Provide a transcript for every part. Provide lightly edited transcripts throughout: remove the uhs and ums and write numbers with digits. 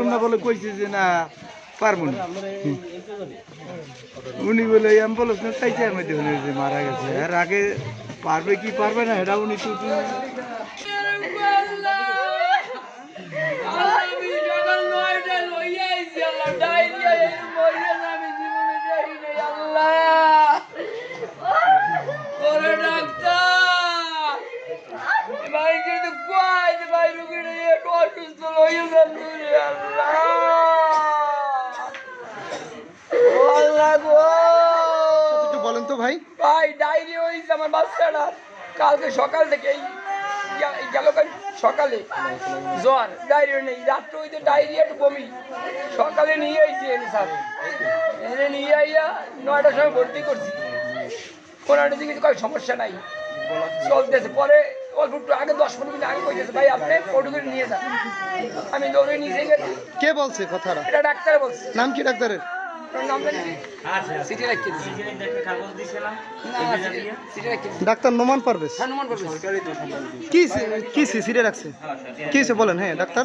বাবার বলে কইছে যে না পারবো না, উনি বলে অ্যাম্বুলেন্স না চাইছে আমি দেখুন যে মারা গেছে। আর আগে পারবে কি পারবে না এটা উনি তো বলেন তো ভাই। ভাই ডায়রিয়া হয়েছে আমার বাচ্চাটা কালকে সকাল থেকে গেল সকালে জ্বর, ডায়রিয়া নেই, রাত্রে হইতে ডায়রিয়া একটু বমি, সকালে নিয়ে আইছি স্যার, এনে নিয়ে আইয়া 9টার সময় ভর্তি করছি। 15টার দিকে কোনো সমস্যা নাই, চলতেছে। পরে অল্প একটু আগে 10-15 মিনিট আগে কইতেছে ভাই আপনি ফটো করে নিয়ে যান। আমি দৌড়ে নিয়ে গেছি। কে বলছে কথাটা? এটা ডাক্তার বলছে। নাম কি ডাক্তারের? ডাক্তার নোমান পারভেজ। কি সিটে রাখছে কি বলেন? হ্যাঁ ডাক্তার।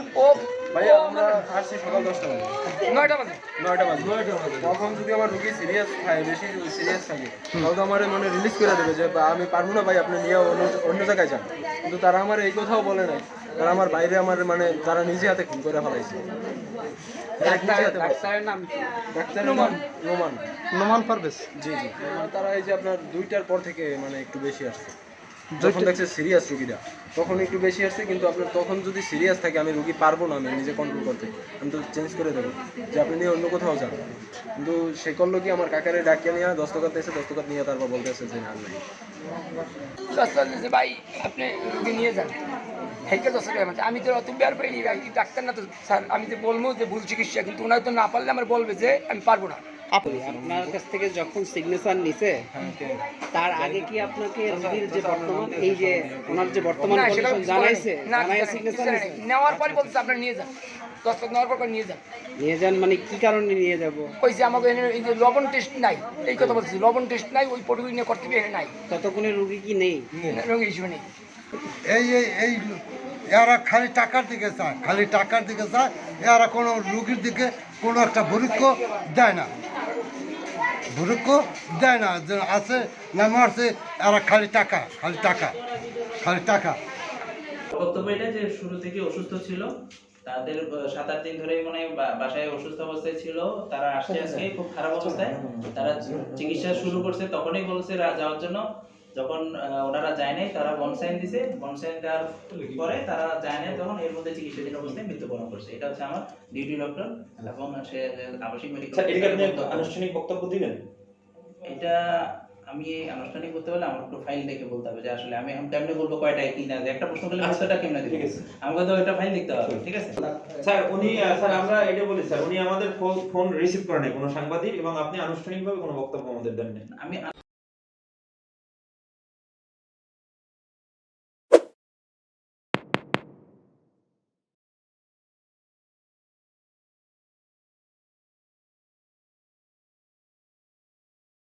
ভাইয়া আমরা আসছি সকাল 10টা বাজে, 9টা বাজে। তখন যদি আমার রোগী সিরিয়াস থাকে, বেশি সিরিয়াস থাকে, তাহলে তো আমার মানে রিলিজ করে দেবে যে আমি পারবো না ভাই আপনি নিয়ে অন্য জায়গায় যান। কিন্তু তারা আমার এই কথাও বলে নাই, তারা আমার বাইরে আমার মানে তারা নিজে হাতে খুন করে ফেলাইছে। ডাক্তারের নাম ডাক্তার নোমান পারভেজ। জি জি, তারা এই যে আপনার 2টার পর থেকে মানে একটু বেশি আসছে, যখন দেখছে সিরিয়াস রুগীরা তখন একটু বেশি আসছে। কিন্তু আপনার তখন যদি সিরিয়াস থাকে আমি রুগী পারবো না, আমি নিজে কন্ট্রোল করতে, আমি তো চেঞ্জ করে দেবো যে আপনি নিয়ে অন্য কোথাও যান। কিন্তু সে করলো কি আমার কাকারে ডাকিয়ে নিয়ে দস্তখত এসে দস্তখত নিয়ে তারপর বলতেছে যে না নাই ভাই আপনি রুগী নিয়ে যান। আমি তো অত বের পাইনি ভাই, ডাক্তার না তো স্যার, আমি তো বলবো যে ভুল চিকিৎসা, কিন্তু ওনার তো না পারলে আমার বলবে যে আমি পারবো না। আপনার কাছ থেকে যখন সিগনেচার নিছে তার আগে কি আপনাকে রোগীর যে বর্তমান এই যে ওনার যে বর্তমান কন্ডিশন জানাইছে? সিগনেচার নেওয়ার পরে বলছে আপনারা নিয়ে যান, দস্তখত নেওয়ার পর নিয়ে যান। মানে কি কারণে নিয়ে যাব? কইছে আমাকে এই যে লবণ টেস্ট নাই, এই কথা বলছি, লবণ টেস্ট নাই, ওই পটুকি নিয়ে করতে এখানে নাই। ততক্ষণে রোগী কি নেই, রোগী হিসেবে নেই। এই এরা খালি টাকার দিকে চায়, খালি টাকার দিকে চায়। এরা কোনো রুগীর দিকে কোনো একটা ভুরুক্ষ দেয় না, ভুরুক্ষ দেয় না। যে আছে না মারছে, এরা খালি টাকা, খালি টাকা, খালি টাকা। বক্তব্য এটা যে শুরু থেকে অসুস্থ ছিল, তাদের 7-8 দিন ধরে মানে বাসায় অসুস্থ অবস্থায় ছিল। তারা আসছে আজকে খুব খারাপ অবস্থায়, তারা চিকিৎসা শুরু করছে। তখনই বলছে যাওয়ার জন্য, যখন ওনারা যায় নাই তারা বনসাইন দিছে, বনসাইন দেওয়ার পরে তারা যায় নাই, তখন এর মধ্যে চিকিৎসাধীন অবস্থায় মৃত্যুবরণ করছে। এটা হচ্ছে আমার ডিউটি ডক্টর এবং সে আবাসিক মেডিকেল। আনুষ্ঠানিক বক্তব্য দিবেন? এটা আমি আনুষ্ঠানিক বলতে পারলে আমার একটু ফাইল দেখে বলতে হবে যে আসলে আমি এখন কেমনে বলবো কয়টায় কি না, একটা প্রশ্ন করলে উত্তরটা কেমনে দিবে, আমাকে তো একটা ফাইল দেখতে হবে। ঠিক আছে স্যার, স্যার আমরা এটা বলি স্যার, উনি আমাদের ফোন রিসিভ করেন কোনো সাংবাদিক, এবং আপনি আনুষ্ঠানিকভাবে কোনো বক্তব্য আমাদের দেন না। আমি